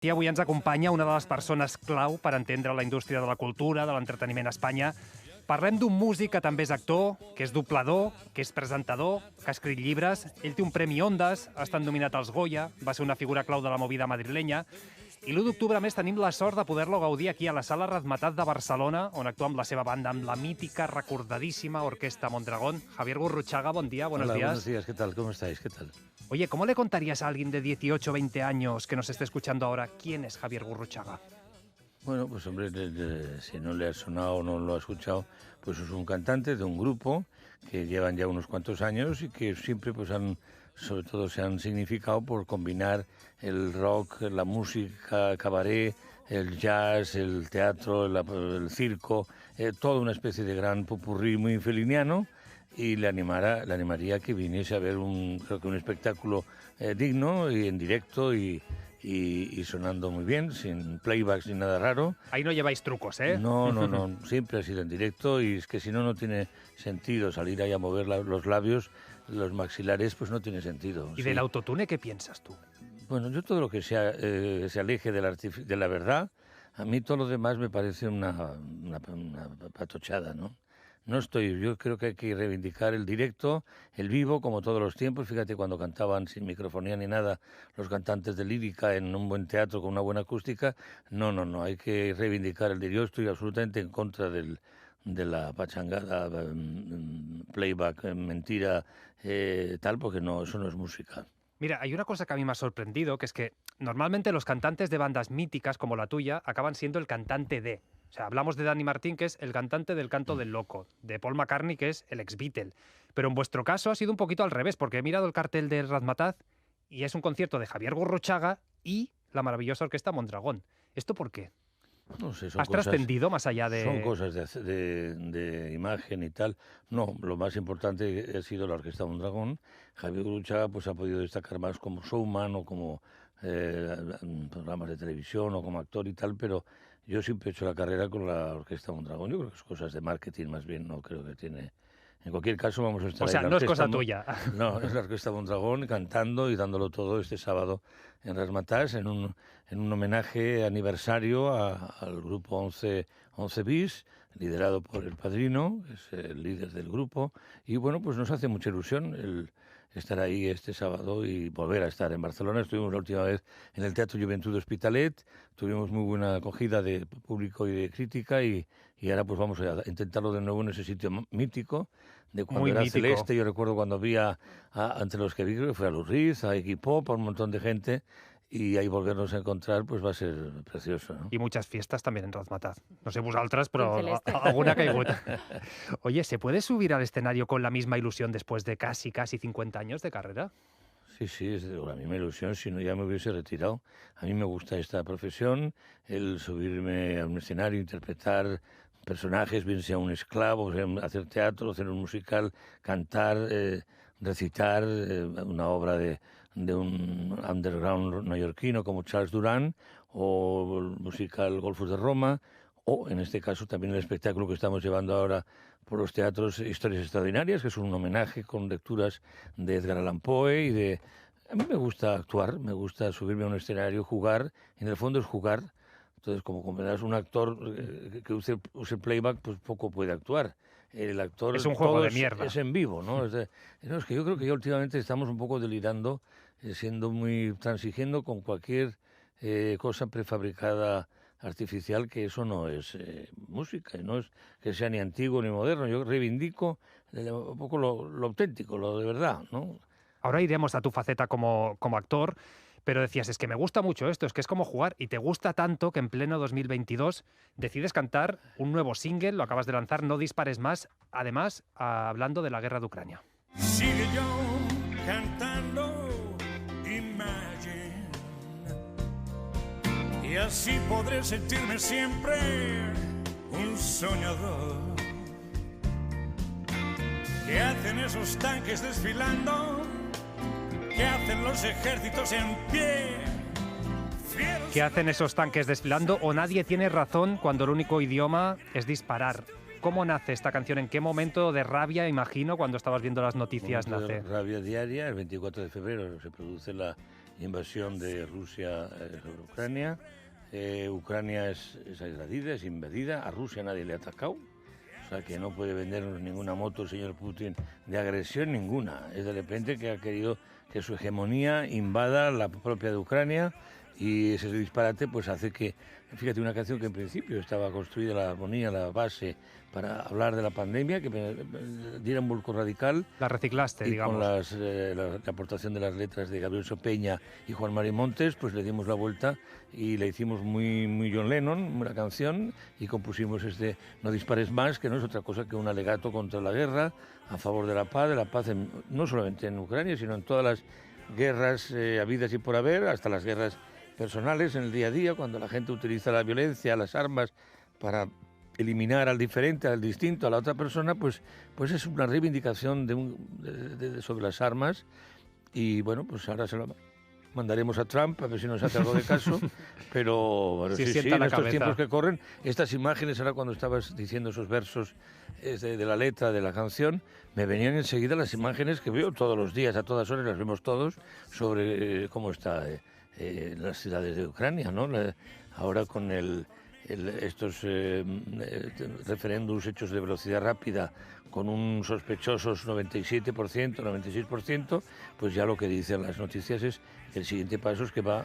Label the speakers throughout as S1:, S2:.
S1: I avui ens acompanya una de les persones clau per entendre la indústria de la cultura, de l'entreteniment a Espanya. Parlem d'un músic que també és actor, que és doblador, que és presentador, que ha escrit llibres. Ell té un premi Ondas, ha estat nominat als Goya, va ser una figura clau de la movida madrilenya. I l'1 d'octubre, a més, tenim la sort de poder-lo gaudir aquí a la Sala Razmetat de Barcelona, on actua amb la seva banda, amb la mítica, recordadísima Orquesta Mondragón. Javier Gurruchaga, buen día, buenos días.
S2: Buenos días, ¿qué tal? ¿Cómo estáis? ¿Qué tal?
S1: Oye, ¿cómo le contarías a alguien de 18 o 20 años que nos esté escuchando ahora quién es Javier Gurruchaga?
S2: Bueno, pues hombre, si no le ha sonado o no lo ha escuchado, pues es un cantante de un grupo que llevan ya unos cuantos años y que siempre pues sobre todo se han significado por combinar el rock, la música, cabaret, el jazz, el teatro, el circo, toda una especie de gran popurrí muy feliniano, y le animaría a que viniese a ver creo que un espectáculo digno y en directo y sonando muy bien, sin playbacks ni nada raro.
S1: Ahí no lleváis trucos, ¿eh?
S2: No, siempre ha sido en directo, y es que si no, no tiene sentido salir ahí a mover los labios, los maxilares, pues no tiene sentido.
S1: ¿Y del autotune qué piensas tú?
S2: Bueno, yo todo lo que se aleje de la verdad, a mí todo lo demás me parece una patochada, ¿no? Yo creo que hay que reivindicar el directo, el vivo, como todos los tiempos. Fíjate cuando cantaban sin microfonía ni nada los cantantes de lírica en un buen teatro con una buena acústica. No, hay que reivindicar el directo. Yo estoy absolutamente en contra de la pachangada, playback, mentira, tal, porque no, eso no es música.
S1: Mira, hay una cosa que a mí me ha sorprendido, que es que normalmente los cantantes de bandas míticas como la tuya acaban siendo el cantante de... O sea, hablamos de Dani Martín, que es el cantante del Canto del Loco, de Paul McCartney, que es el ex-Beatle. Pero en vuestro caso ha sido un poquito al revés, porque he mirado el cartel de Razmetat y es un concierto de Javier Gurruchaga y la maravillosa Orquesta Mondragón. ¿Esto por qué?
S2: No sé,
S1: ¿Has trascendido más allá de...?
S2: Son cosas de imagen y tal. No, lo más importante ha sido la Orquesta Mondragón. Javier Gurruchaga pues ha podido destacar más como showman o como programas de televisión o como actor y tal, pero yo siempre he hecho la carrera con la Orquesta Mondragón. Yo creo que es cosas de marketing más bien, no creo que tiene... En cualquier caso vamos a estar...
S1: O sea, no es cosa tuya.
S2: No, es la Orquesta Mondragón cantando y dándolo todo este sábado en Razmetat, en un homenaje aniversario al grupo 11 bis, liderado por el padrino, que es el líder del grupo. Y bueno, pues nos hace mucha ilusión el estar ahí este sábado y volver a estar en Barcelona. Estuvimos la última vez en el Teatro Juventud Hospitalet, tuvimos muy buena acogida de público y de crítica, y ahora pues vamos a intentarlo de nuevo en ese sitio mítico de cuando
S1: Muy
S2: era
S1: mítico.
S2: Celeste. Yo recuerdo cuando vi entre los que vi, creo que fue a Lou Reed, a Iggy Pop, a un montón de gente, y ahí volvernos a encontrar pues va a ser precioso, ¿no?
S1: Y muchas fiestas también en Razmetat. No sé vosaltres, pero alguna caigut. Oye, ¿se puede subir al escenario con la misma ilusión después de casi 50 años de carrera?
S2: Sí, es la misma ilusión, si no ya me hubiese retirado. A mí me gusta esta profesión, el subirme a un escenario, interpretar personajes, bien sea un esclavo, sea hacer teatro, hacer un musical, cantar, recitar una obra de un underground neoyorquino como Charles Duran, o el musical Golfos de Roma, o en este caso también el espectáculo que estamos llevando ahora por los teatros, Historias Extraordinarias, que es un homenaje con lecturas de Edgar Allan Poe A mí me gusta actuar, me gusta subirme a un escenario, jugar. En el fondo es jugar. Entonces, como comprenderás, un actor que use playback, pues poco puede actuar. El actor...
S1: Es un juego de mierda.
S2: Es en vivo, ¿no? Es que yo creo que ya últimamente estamos un poco delirando, transigiendo con cualquier cosa prefabricada artificial, que eso no es música, y no es que sea ni antiguo ni moderno. Yo reivindico un poco lo auténtico, lo de verdad, ¿no?
S1: Ahora iremos a tu faceta como actor, pero decías, es que me gusta mucho esto, es que es como jugar, y te gusta tanto que en pleno 2022 decides cantar un nuevo single, lo acabas de lanzar, No dispares más, además hablando de la guerra de Ucrania.
S3: Sigue yo cantando Imagine, y así podré sentirme siempre un soñador. ¿Qué hacen esos tanques desfilando? ¿Qué hacen los ejércitos en pie?
S1: ¿Qué hacen esos tanques desfilando? O Nadie tiene razón cuando el único idioma es disparar. ¿Cómo nace esta canción? ¿En qué momento de rabia, imagino, cuando estabas viendo las noticias, nace?
S2: Rabia diaria, el 24 de febrero se produce la invasión de Rusia sobre Ucrania. Ucrania es agredida, es invadida, a Rusia nadie le ha atacado, o sea que no puede vendernos ninguna moto el señor Putin de agresión ninguna. Es de repente que ha querido que su hegemonía invada la propia de Ucrania, y ese disparate pues hace que, fíjate, una canción que en principio estaba construida, la armonía, la base para hablar de la pandemia, que diera un vuelco radical.
S1: La reciclaste,
S2: y
S1: digamos.
S2: Con la aportación de las letras de Gabriel Sopeña y Juan Mari Montes, pues le dimos la vuelta y le hicimos muy John Lennon, una canción, y compusimos No dispares más, que no es otra cosa que un alegato contra la guerra, a favor de la paz no solamente en Ucrania, sino en todas las guerras habidas y por haber, hasta las guerras personales en el día a día, cuando la gente utiliza la violencia, las armas para eliminar al diferente, al distinto, a la otra persona, pues es una reivindicación sobre las armas. Y bueno, pues ahora se lo mandaremos a Trump a ver si nos hace algo de caso, pero bueno, sí, en estos tiempos que corren, estas imágenes, ahora cuando estabas diciendo esos versos de la letra de la canción, me venían enseguida las imágenes que veo todos los días, a todas horas las vemos todos, sobre cómo está las ciudades de Ucrania, ¿no? Ahora con estos referéndums hechos de velocidad rápida, con un sospechosos 97%, 96%, pues ya lo que dicen las noticias es que el siguiente paso es que va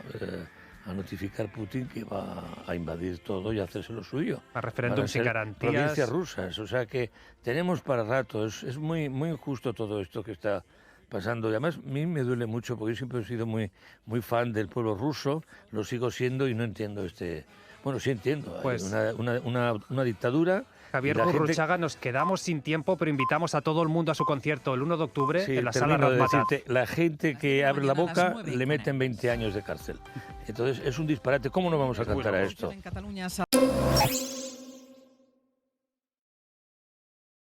S2: a notificar Putin que va a invadir todo y a hacerse lo suyo.
S1: A referéndums sin garantías.
S2: Provincias rusas, o sea que tenemos para rato. Es muy injusto todo esto que está pasando. Y además a mí me duele mucho porque yo siempre he sido muy fan del pueblo ruso, lo sigo siendo y no entiendo Bueno, sí entiendo, pues, una dictadura.
S1: Javier Gurruchaga, nos quedamos sin tiempo, pero invitamos a todo el mundo a su concierto el 1 de octubre en la Sala Razmataz.
S2: La gente que abre la boca le meten 20 años de cárcel. Entonces es un disparate. ¿Cómo no vamos a cantar a esto?